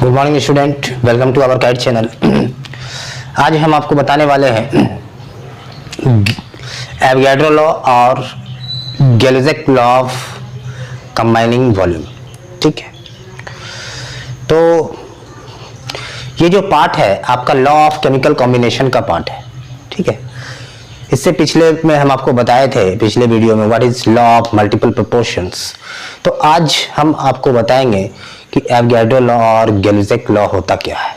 Good morning student, welcome to our guide channel. आज हम आपको बताने वाले हैं एवोगाड्रो लॉ और Gay Lussac's law of combining volume. ठीक है, तो ये जो पार्ट है आपका लॉ ऑफ केमिकल कॉम्बिनेशन का पार्ट है। ठीक है, इससे पिछले में हम आपको बताए थे पिछले वीडियो में what is law of multiple proportions. तो आज हम आपको बताएंगे कि एवोगाड्रो लॉ और गैलेज़िक लॉ होता क्या है।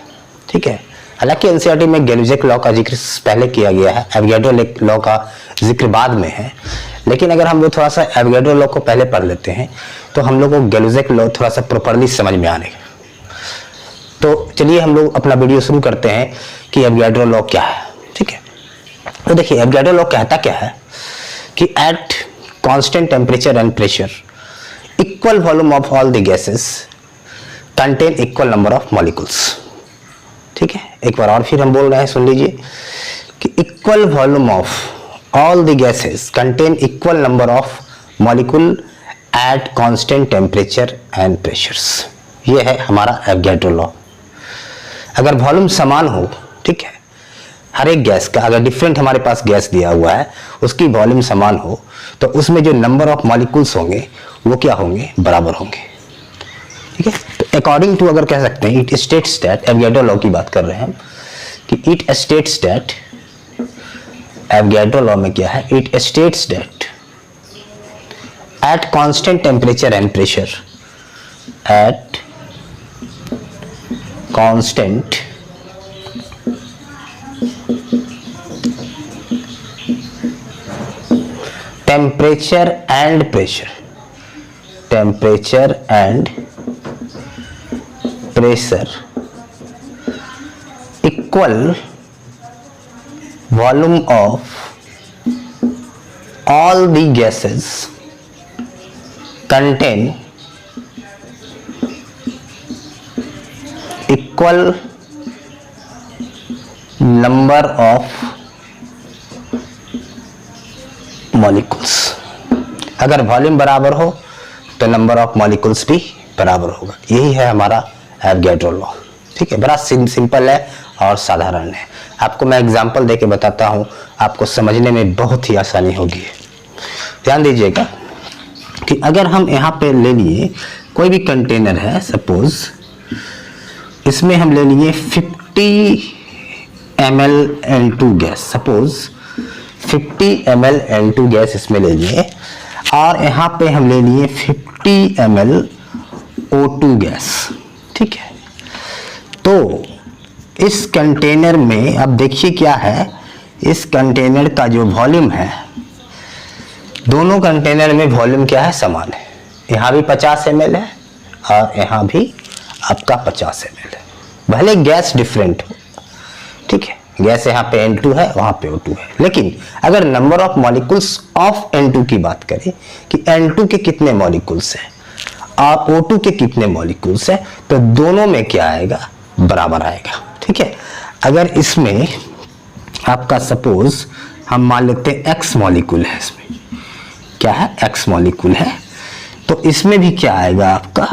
ठीक है, हालांकि एनसीईआरटी में गैलेज़िक लॉ का जिक्र पहले किया गया है, एवोगाड्रो लॉ का जिक्र बाद में है, लेकिन अगर हम लोग थोड़ा सा एवोगाड्रो लॉ को पहले पढ़ लेते हैं तो हम लोग को गैलेज़िक लॉ थोड़ा सा प्रॉपर्ली समझ में आने। तो चलिए हम लोग अपना वीडियो शुरू करते हैं कि एवोगाड्रो लॉ क्या है। ठीक है, तो देखिए एवोगाड्रो लॉ कहता क्या है कि at constant temperature and pressure equal volume of all the gases contain equal number of molecules. ठीक है, एक बार और फिर हम बोल रहे हैं, सुन लीजिए कि equal volume of all the gases contain equal number of molecule at constant temperature and pressures. ये है हमारा एवोगाड्रो लॉ। अगर वॉल्यूम समान हो, ठीक है, हर एक गैस का अगर डिफरेंट हमारे पास गैस दिया हुआ है उसकी वॉल्यूम समान हो तो उसमें जो नंबर ऑफ मॉलिक्यूल्स होंगे वो क्या होंगे, बराबर होंगे। ठीक है, तो अकॉर्डिंग टू अगर कह सकते हैं it states that, Avogadro law की बात कर रहे हैं हम कि it states that, Avogadro law में क्या है, it states that at constant temperature and pressure, at constant temperature and pressure, temperature and pressure equal volume of all the gases contain equal number of molecules. अगर volume बराबर हो तो number of molecules भी बराबर होगा। यही है हमारा एवोगाड्रो लॉ। ठीक है, बड़ा सिंपल है और साधारण है। आपको मैं एग्जांपल देके बताता हूं, आपको समझने में बहुत ही आसानी होगी। ध्यान दीजिएगा कि अगर हम यहाँ पे ले लिए कोई भी कंटेनर है, सपोज इसमें हम ले लिए 50 ml N2 gas, suppose 50 ml N2 gas इसमें ले लिए और यहाँ पे हम ले लिए 50 ml O2 गैस। ठीक है, तो इस कंटेनर में अब देखिए क्या है, इस कंटेनर का जो वॉल्यूम है, दोनों कंटेनर में वॉल्यूम क्या है, समान है। यहाँ भी 50 ml है और यहाँ भी आपका 50 ml है, भले गैस डिफरेंट हो। ठीक है, गैस यहाँ पे N2 है, वहां पे O2 है, लेकिन अगर number of molecules of N2 की बात करें कि N2 के कितने मॉलिक्यूल्स हैं और O2 के कितने मॉलिक्यूल्स हैं, तो दोनों में क्या आएगा, बराबर आएगा। ठीक है, अगर इसमें आपका सपोज हम मान लेते हैं X मॉलिक्यूल है, इसमें क्या है, X मॉलिक्यूल है, तो इसमें भी क्या आएगा, आपका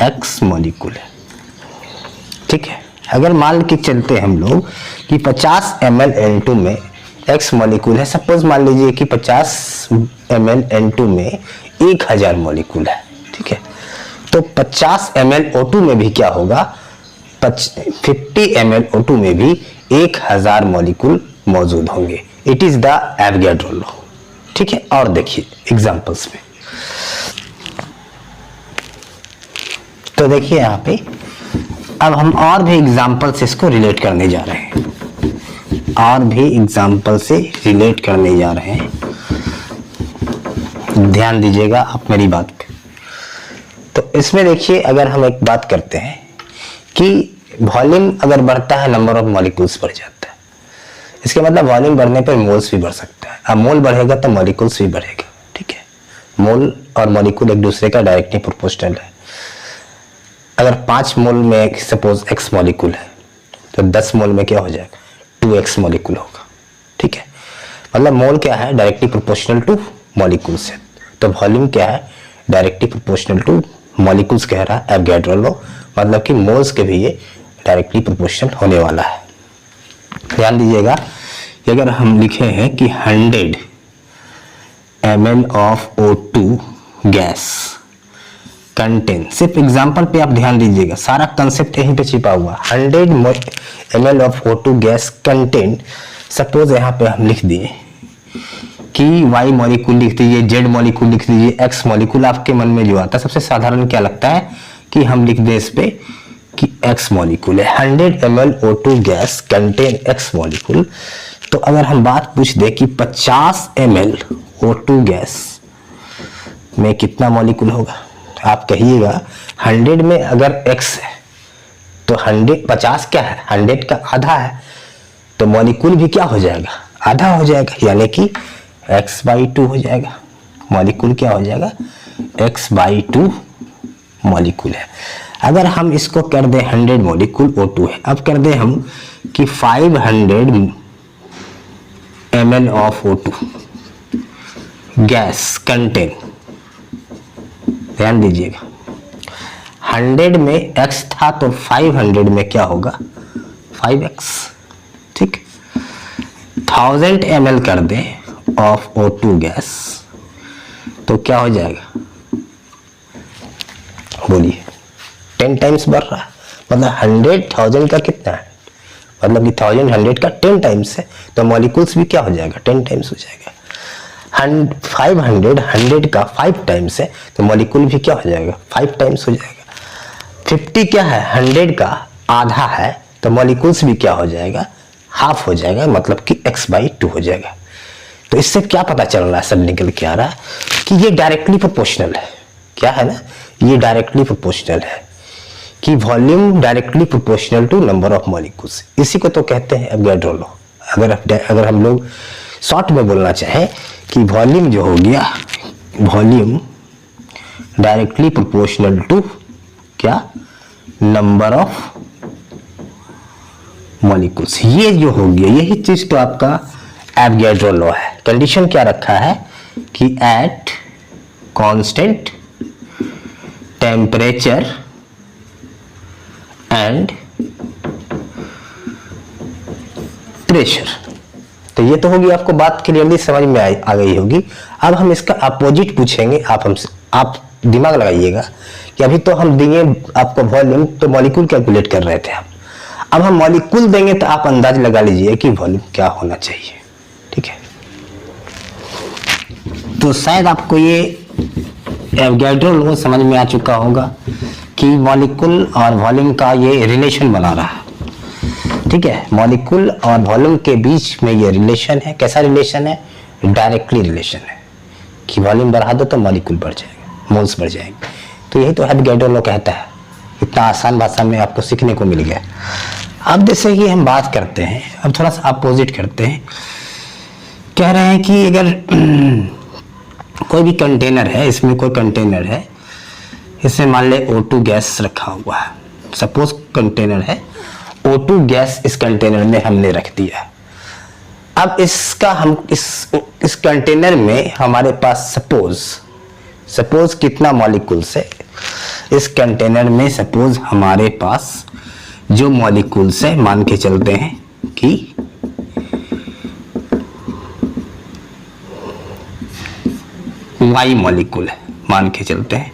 X मॉलिक्यूल है। ठीक है, अगर मान के चलते हैं हम लोग कि 50 ml N2 में X मॉलिक्यूल है, सपोज मान लीजिए कि 50 ml N2 में 1000 मॉलिक्यूल है। ठीक है, तो 50 ml O2 में भी क्या होगा, 50 ml O2 में भी 1000 मॉलिक्यूल मौजूद होंगे। It is the Avogadro law. ठीक है, और देखिए एग्जांपल्स में, तो देखिए यहाँ पे अब हम और भी एग्जांपल से इसको रिलेट करने जा रहे हैं, और भी एग्जांपल से रिलेट करने जा रहे हैं। ध्यान दीजिएगा आप मेरी बात पे। तो इसमें देखिए अगर हम एक बात करते हैं कि वॉल्यूम अगर बढ़ता है नंबर ऑफ मॉलिक्यूल्स बढ़ जाता है, इसके मतलब वॉल्यूम बढ़ने पर मोल्स भी बढ़ सकता है। अब मोल बढ़ेगा तो मॉलिक्यूल्स भी बढ़ेगा। ठीक है, मोल और मॉलिक्यूल एक दूसरे का डायरेक्टली प्रोपोर्शनल है। अगर 5 मोल में सपोज X मॉलिक्यूल है तो 10 मोल में क्या हो जाएगा, 2X मॉलिक्यूल होगा। ठीक है, मतलब मोल क्या है, डायरेक्टली प्रोपोर्शनल टू मॉलिक्यूल्स है, तो वॉल्यूम क्या है, डायरेक्टली प्रोपोर्शनल टू मॉलिक्यूल्स कह रहा है एवोगाड्रो लॉ। मतलब कि मोल्स के भी ये डायरेक्टली प्रोपोर्शनल होने वाला है। ध्यान दीजिएगा कि अगर हम लिखे हैं कि 100 ml of O2 gas contain, सिर्फ एग्जांपल पे आप ध्यान दीजिएगा, सारा कंसेप्ट यहीं पे छिपा हुआ। 100 ml of O2 gas contain, suppose यहाँ पे हम लिख दिए कि Y मॉलिक्यूल लिख दीजिए, Z मॉलिक्यूल लिख दीजिए, X मॉलिक्यूल, आपके मन में जो आता है सबसे साधारण क्या लगता है कि हम लिख दें इस पे कि X मॉलिक्यूल है। 100 ml O2 gas contain X molecule. तो अगर हम बात पूछ दे कि 50 ml O2 गैस में कितना मॉलिक्यूल होगा, आप कहिएगा 100 में अगर X है तो 50 क्या है, 100 का आधा है, तो मॉलिक्यूल भी क्या हो जाएगा, आधा हो जाएगा, यानी कि x/2 हो जाएगा। मॉलिक्यूल क्या हो जाएगा, x/2 मॉलिक्यूल है। अगर हम इसको कर दें 100 मॉलिक्यूल O2 है, अब कर दें हम कि 500 ml of O2 gas contain, ध्यान दीजिएगा 100 में x था तो 500 में क्या होगा 5x, ठीक। 1000 ml कर दें ऑफ O2 गैस तो क्या हो जाएगा, बोलिए 10 टाइम्स बढ़ रहा है, मतलब 100,000 का कितना है, मतलब कि 1000 100 का 10 टाइम्स है, तो मॉलिक्यूल्स भी क्या हो जाएगा 10 टाइम्स हो जाएगा। 500 100 का 5 टाइम्स है, तो मॉलिक्यूल भी क्या हो जाएगा 5 टाइम्स हो जाएगा। 50 क्या है, 100 का आधा है, तो मॉलिक्यूल्स भी क्या हो जाएगा हाफ हो जाएगा, मतलब कि x/2 हो जाएगा। तो इससे क्या पता चल रहा है, सब निकल के आ रहा है कि ये डायरेक्टली प्रोपोर्शनल है। क्या है ना, ये डायरेक्टली प्रोपोर्शनल है कि volume directly proportional to number of molecules. इसी को तो कहते हैं एवोगाड्रो लॉ। अगर हम लोग शॉर्ट में बोलना चाहें कि वॉल्यूम जो हो गया, वॉल्यूम डायरेक्टली प्रोपोर्शनल टू क्या, नंबर ऑफ मॉलिक्यूल्स। ये जो हो गया, यही चीज तो आपका एवोगाड्रो लॉ है। कंडीशन क्या रखा है कि at constant temperature and pressure. तो ये तो होगी, आपको बात क्लियरली समझ में आ गई होगी। अब हम इसका अपोजिट पूछेंगे, आप दिमाग लगाइएगा कि अभी तो हम देंगे आपको वॉल्यूम, तो मॉलिक्यूल कैलकुलेट कर रहे थे आप। अब हम मॉलिक्यूल देंगे तो आप अंदाज लगा लीजिए कि वॉल्यूम क्या होना चाहिए, ठीक है। तो शायद आपको ये एवोगाड्रो लॉ समझ में आ चुका होगा कि मॉलिक्यूल और वॉल्यूम का ये रिलेशन बना रहा है, ठीक है। मॉलिक्यूल और वॉल्यूम के बीच में ये रिलेशन है। कैसा रिलेशन है, डायरेक्टली रिलेशन है कि वॉल्यूम बढ़ा दो तो मॉलिक्यूल बढ़ जाएगा, मोल्स बढ़ जाएंगे। तो यही तो एवोगाड्रो लॉ कहता है। इतना आसान भाषा में आपको सीखने को मिल गया। अब जैसे कि हम बात करते हैं, अब थोड़ा सा अपोजिट करते हैं। कह रहे हैं कि अगर कोई भी कंटेनर है, इसमें कोई कंटेनर है, इसमें मान ले O2 गैस रखा हुआ है। सपोज कंटेनर है, O2 गैस इस कंटेनर में हमने रख दिया। अब इसका हम इस कंटेनर में हमारे पास सपोज कितना मॉलिक्यूल्स है इस कंटेनर में। सपोज हमारे पास जो मॉलिक्यूल्स है, मान के चलते हैं कि Y मॉलिक्यूल है, मान के चलते हैं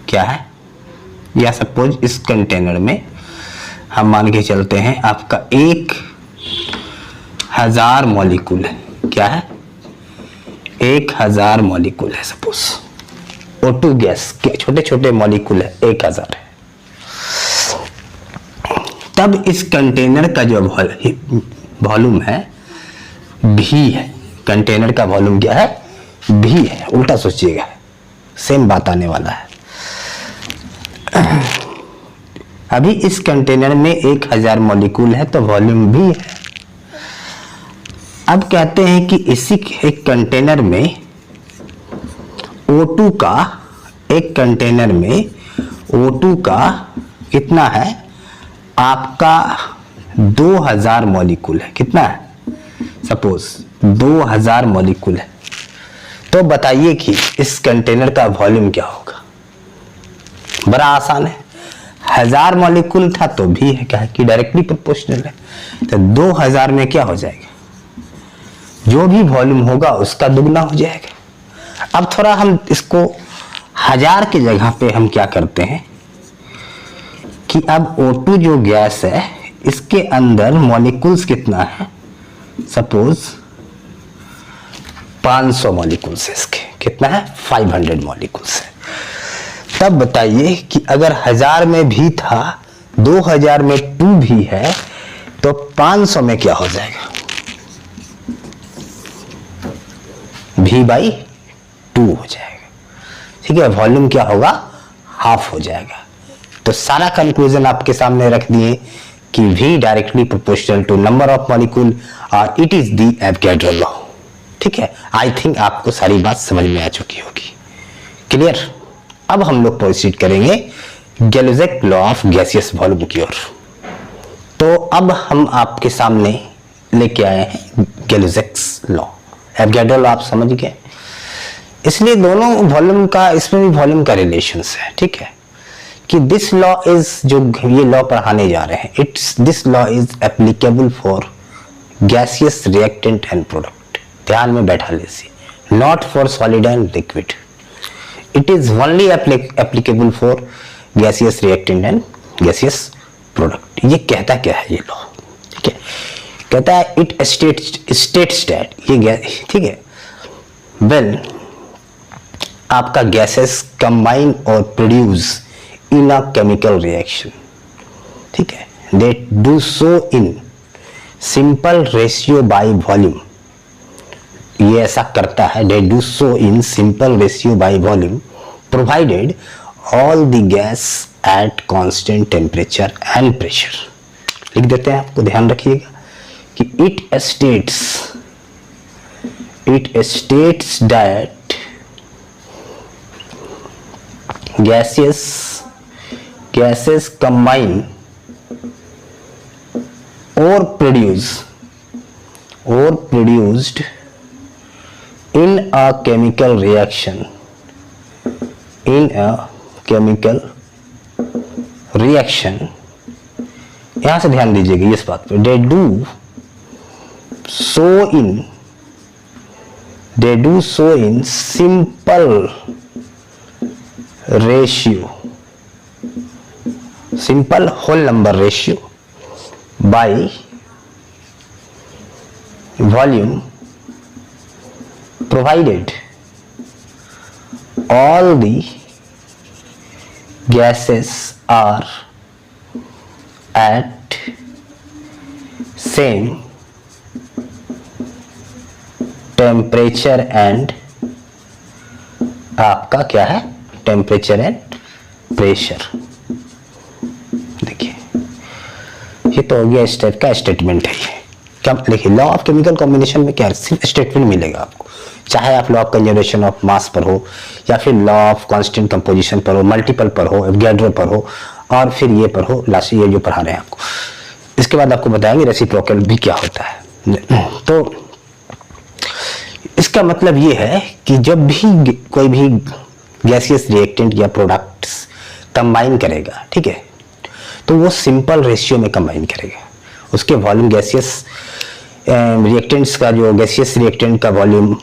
क्या है, या सपोज इस कंटेनर में हम मान के चलते हैं आपका 1000 मॉलिक्यूल है। क्या है, 1000 मॉलिक्यूल है। सपोज O2 गैस के छोटे छोटे मॉलिक्यूल है, 1000 है। तब इस कंटेनर का जो वॉल्यूम है V है। कंटेनर का वॉल्यूम क्या है, V है। उल्टा सोचिएगा, सेम बात आने वाला है। अभी इस कंटेनर में 1000 मॉलिक्यूल है तो वॉल्यूम V है। अब कहते हैं कि इसी एक कंटेनर में O2 का, एक कंटेनर में O2 का कितना है आपका 2000 मॉलिक्यूल है। कितना है, सपोज 2000 मॉलिक्यूल है। तो बताइए कि इस कंटेनर का वॉल्यूम क्या होगा। बड़ा आसान है, 1000 मॉलिक्यूल था तो भी है क्या है कि डायरेक्टली प्रोपोर्शनल है। तो 2000 में क्या हो जाएगा, जो भी वॉल्यूम होगा उसका दुगना हो जाएगा। अब थोड़ा हम इसको 1000 की जगह पे हम क्या करते हैं कि अब O2 जो गैस है इसके अंदर मॉलिक्यूल्स कितना है, सपोज 500 मॉलिक्यूल्स है, इसके कितना है 500 मॉलिक्यूल्स है। तब बताइए कि अगर 1000 में भी था, 2000 में 2 भी है, तो 500 में क्या हो जाएगा, V/2 हो जाएगा। ठीक है, वॉल्यूम क्या होगा, हाफ हो जाएगा। तो सारा कंक्लूजन आपके सामने रख दिए कि V directly proportional to number of molecule और it is the Avogadro law. ठीक है, आई थिंक आपको सारी बात समझ में आ चुकी होगी। क्लियर। अब हम लोग प्रोसीड करेंगे गैलोज़ेक लॉ ऑफ गैसियस वॉल्यूम की ओर। तो अब हम आपके सामने लेके आए हैं गैलोज़ेक्स लॉ। एवोगैड्रो लॉ आप समझ गए, इसलिए दोनों वॉल्यूम का, इसमें भी वॉल्यूम का रिलेशंस है। ठीक है, कि दिस लॉ इज, जो ये लॉ पढ़ाने जा रहे हैं, it's this law is applicable for gaseous reactant and product. ध्यान में बैठा लीजिए, not for solid and liquid, it is only applicable for gaseous reactant and gaseous product. ये कहता क्या है ये लॉ, ठीक है, कहता है इट स्टेट्स दैट, ये ठीक है, वेल आपका गैसेस कंबाइन और produce in a chemical reaction. ठीक है, they do so in simple ratio by volume. ये ऐसा करता है, they do so in simple ratio by volume provided all the gas at constant temperature and pressure. लिख देते हैं, आपको ध्यान रखिएगा कि it states that gases combine or produced in a chemical reaction, यहां से ध्यान दीजिएगा इस बात पे, they do so in simple ratio, simple whole number ratio by volume provided all the gases are at same temperature and आपका क्या है, टेम्परेचर एंड प्रेशर। देखिए ये तो हो गया इस टाइप का स्टेटमेंट है। ये क्या देखिए, लॉ ऑफ केमिकल कॉम्बिनेशन में क्या सिर्फ स्टेटमेंट मिलेगा आपको, चाहे आप law of conservation of mass पर हो या फिर लॉ ऑफ कांस्टेंट कंपोजिशन पर हो, मल्टीपल पर हो, एवोगैड्रो पर हो, और फिर ये पर हो, लास्ट ये जो पढ़ा रहे हैं आपको। इसके बाद आपको बताएंगे रेसिप्रोकल भी क्या होता है। तो इसका मतलब ये है कि जब भी कोई भी गैसियस रिएक्टेंट या प्रोडक्ट्स कंबाइन करेगा, ठीक है, तो वो सिंपल रेशियो में कंबाइन करेगा। उसके वॉल्यूम गैसियस रिएक्टेंट्स का, जो गैसियस रिएक्टेंट का वॉल्यूम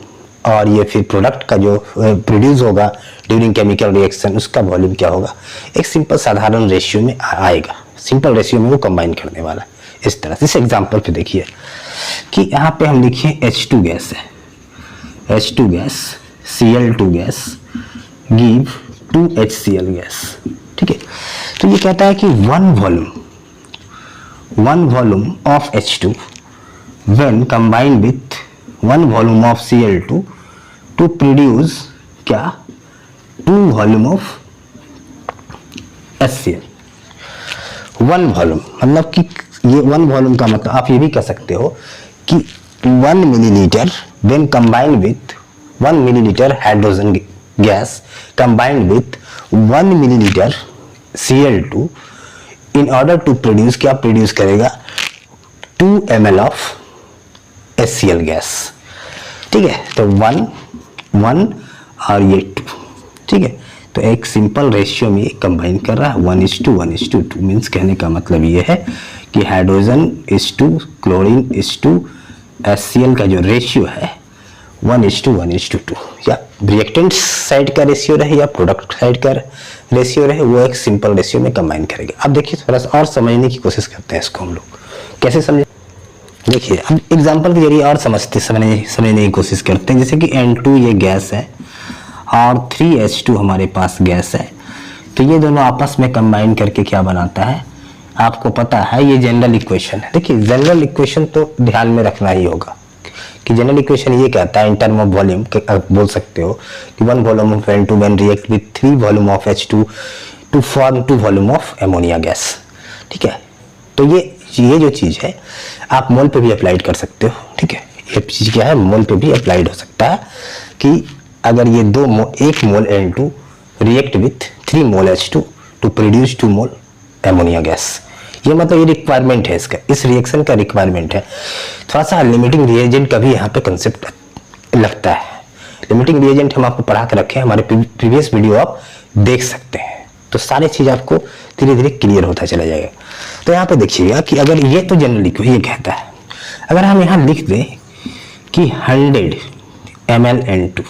और ये फिर प्रोडक्ट का जो प्रोड्यूस होगा ड्यूरिंग केमिकल रिएक्शन, उसका वॉल्यूम क्या होगा, एक सिंपल साधारण रेशियो में आएगा। सिंपल रेशियो में वो कंबाइन करने वाला है। इस तरह से इस एग्जांपल पे देखिए कि यहाँ पे हम लिखिए H2 गैस है, H2 gas Cl2 gas give 2HCl gas. ठीक है, तो ये कहता है कि one volume of H2 when combined with one volume of Cl2 to produce क्या, 2 volume of HCl। One volume मतलब कि ये वन वॉल्यूम का मतलब आप ये भी कह सकते हो कि 1 millilitre when combined with 1 millilitre hydrogen gas combined with 1 millilitre Cl2 in order to produce, क्या प्रोड्यूस करेगा, 2 ml ऑफ HCl गैस। ठीक है, तो 1 और ये 2। ठीक है, तो एक सिंपल रेशियो में कंबाइन कर रहा है 1:1:2 मीन्स कहने का मतलब ये है कि hydrogen is to chlorine is to HCl का जो रेशियो है 1:1:2 या रिएक्टेंट साइड का रेशियो रहे या प्रोडक्ट साइड का रेशियो रहे, वो एक सिंपल रेशियो में कंबाइन करेंगे। अब देखिए थोड़ा सा और समझने की कोशिश करते हैं इसको हम लोग कैसे समझे। देखिए अब एग्जांपल के जरिए और समझने की कोशिश करते हैं। जैसे कि N2 ये गैस है और 3H2 हमारे पास गैस है, तो ये दोनों आपस में कंबाइन करके क्या बनाता है आपको पता है, ये जनरल इक्वेशन है। देखिए जनरल इक्वेशन तो ध्यान में रखना ही होगा कि जनरल इक्वेशन ये कहता है इन टर्म ऑफ वॉल्यूम, बोल सकते हो कि 1 volume of N2 when react with 3 volume of H2 to form 2 volume of ammonia gas. ठीक है, तो ये जो चीज है आप मोल पे भी अप्लाइड कर सकते हो। ठीक है, ये चीज क्या है मोल पे भी अप्लाइड हो सकता है कि अगर ये एक mole N2 react with 3 mole H2 to produce 2 mole ammonia gas, ये मतलब ये रिक्वायरमेंट है इसका, इस रिएक्शन का रिक्वायरमेंट है। थोड़ा सा लिमिटिंग रिएजेंट का भी यहाँ पे कंसेप्ट लगता है। लिमिटिंग रिएजेंट हम आपको पढ़ा के रखे हैं, हमारे प्रीवियस वीडियो आप देख सकते हैं, तो सारी चीज आपको धीरे धीरे क्लियर होता चला जाएगा। तो यहाँ पे देखिएगा कि अगर ये तो जनरल ये कहता है, अगर हम यहाँ लिख दें कि 100 ml N2,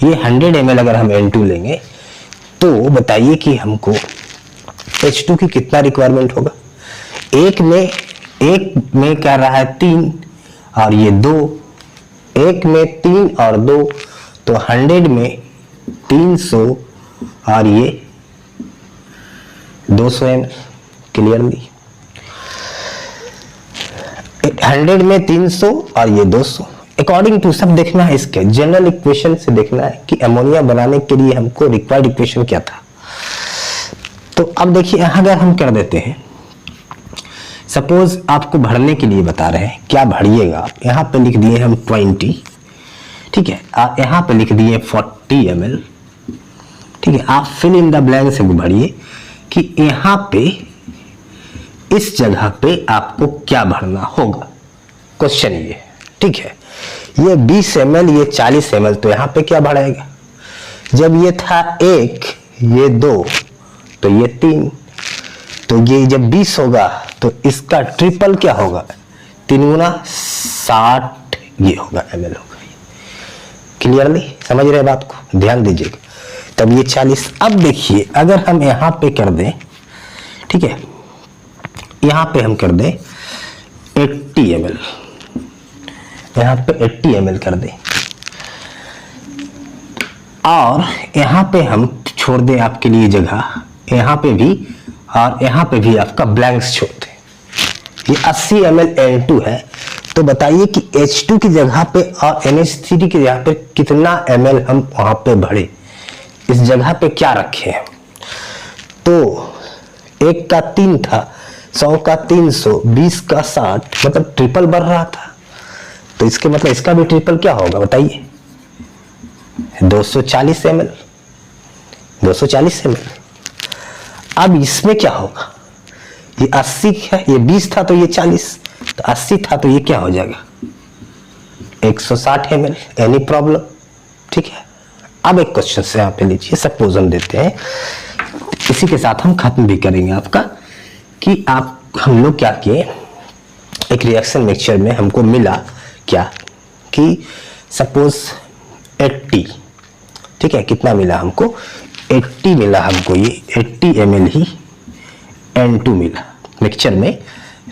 ये 100 ml अगर हम N2 लेंगे तो बताइए कि हमको H2 की कितना रिक्वायरमेंट होगा। एक में क्या रहा है 3 और ये 2, एक में 3 और 2, तो 100 में 300 और ये 200 ml। क्लियरली 100 में 300 और ये 200 अकॉर्डिंग टू सब देखना है, इसके जनरल इक्वेशन से देखना है कि अमोनिया बनाने के लिए हमको रिक्वायर्ड इक्वेशन क्या था। तो अब देखिए अगर हम कर देते हैं, सपोज आपको भरने के लिए बता रहे हैं, क्या भरिएगा आप, यहाँ पे लिख दिए हम 20, ठीक है, आप यहाँ पे लिख दिए 40 ml। ठीक है, आप फिल इन द ब्लैंक से भरिए कि यहाँ पे इस जगह पे आपको क्या भरना होगा, क्वेश्चन ये। ठीक है, ये 20 ml ये 40 ml, तो यहाँ पे क्या भराएगा, जब ये था 1 ये 2 तो ये 3, तो ये जब 20 होगा तो इसका ट्रिपल क्या होगा, 3 गुना 60 ये होगा ml होगा। क्लियरली समझ रहे बात को, ध्यान दीजिएगा। तब ये 40। अब देखिए अगर हम यहाँ पे कर दें, ठीक है, यहाँ पे हम कर दें 80 ml, यहाँ पे 80 ml कर दें और यहाँ पे हम छोड़ दें आपके लिए जगह, यहाँ पे भी और यहाँ पे भी आपका ब्लैंक्स छोड़ दें। ये 80 ml N2 है, तो बताइए कि H2 की जगह पे और NH3 की जगह पे कितना ml हम वहां पे भरे, इस जगह पे क्या रखे हैं। तो 1 का 3 था, 100 का 300, 20 का 60, मतलब ट्रिपल बढ़ रहा था। तो इसके मतलब इसका भी ट्रिपल क्या होगा बताइए, 240 ml, 240 ml। अब इसमें क्या होगा, ये 80 है, ये 20 था तो ये 40, तो 80 था तो ये क्या हो जाएगा 160 ml। Any problem? ठीक है, अब एक क्वेश्चन से यहाँ पे लीजिए, सपोज हम देते हैं, इसी के साथ हम खत्म भी करेंगे आपका, कि हम लोग क्या किए, एक रिएक्शन मिक्सचर में हमको मिला क्या कि सपोज 80, ठीक है, कितना मिला हमको 80 मिला हमको, ये 80 ml ही N2 मिला मिक्सचर में,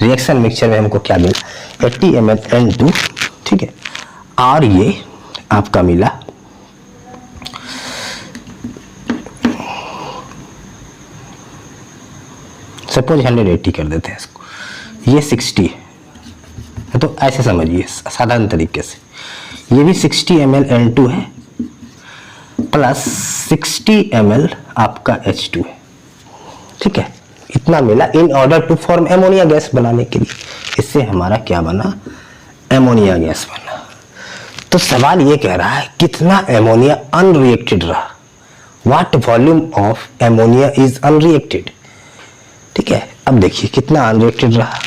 रिएक्शन मिक्सचर में हमको क्या मिला 80 ml N2, ठीक है, और ये आपका मिला सपोज 180 कर देते हैं इसको, ये 60 है, तो ऐसे समझिए साधारण तरीके से, ये भी 60 ml N2 है प्लस 60 ml आपका H2 है। ठीक है, इतना मिला in order to form ammonia gas बनाने के लिए। इससे हमारा क्या बना, एमोनिया गैस बना। तो सवाल ये कह रहा है कितना एमोनिया अनरिएक्टेड रहा, what volume of ammonia is unreacted. ठीक है, अब देखिए कितना अनरिएक्टेड रहा,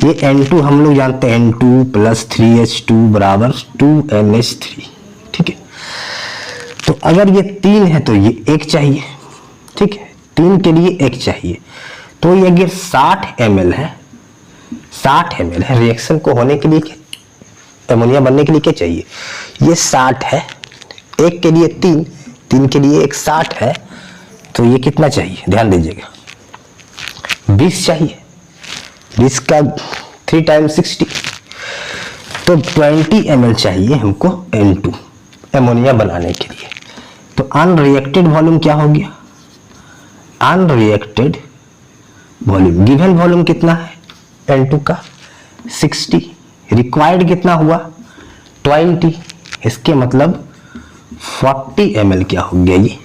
ये N2 हम लोग जानते हैं N2 प्लस 3H2 बराबर 2NH3। ठीक है, तो अगर ये 3 है तो ये 1 चाहिए, ठीक है, 3 के लिए 1 चाहिए। तो ये अगर 60 ml है, 60 ml है, रिएक्शन को होने के लिए, अमोनिया बनने के लिए क्या चाहिए, ये 60 है, 1 के लिए 3, 3 के लिए 1, 60 है, तो ये कितना चाहिए, ध्यान दीजिएगा, 20 चाहिए। 20 का 3 टाइम्स 60, तो 20 ml चाहिए हमको N2 अमोनिया बनाने के लिए। तो अनरिएक्टेड वॉल्यूम क्या हो गया, अनरिएक्टेड वॉल्यूम, गिवन वॉल्यूम कितना है N2 का 60, रिक्वायर्ड कितना हुआ 20, इसके मतलब 40 ml क्या हो गया, ये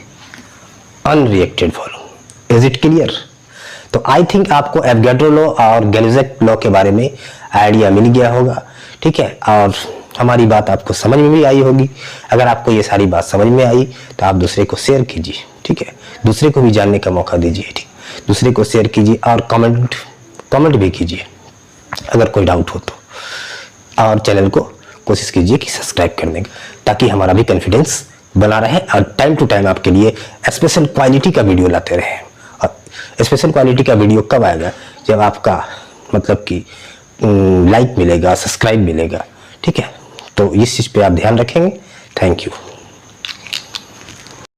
unreacted volume. Is it clear? तो आई थिंक आपको एवोगाड्रो लॉ और गैल्वेज़ लॉ के बारे में आइडिया मिल गया होगा, ठीक है, और हमारी बात आपको समझ में भी आई होगी। अगर आपको ये सारी बात समझ में आई तो आप दूसरे को शेयर कीजिए, ठीक है, दूसरे को भी जानने का मौका दीजिए, ठीक, दूसरे को शेयर कीजिए और कमेंट भी कीजिए अगर कोई डाउट हो तो, और चैनल को कोशिश कीजिए कि सब्सक्राइब करने का, ताकि हमारा भी कॉन्फिडेंस बना रहे और टाइम टू टाइम आपके लिए स्पेशल क्वालिटी का वीडियो लाते रहे। और स्पेशल क्वालिटी का वीडियो कब आएगा, जब आपका मतलब कि लाइक मिलेगा, सब्सक्राइब मिलेगा, ठीक है, तो इस चीज़ पे आप ध्यान रखेंगे। Thank you.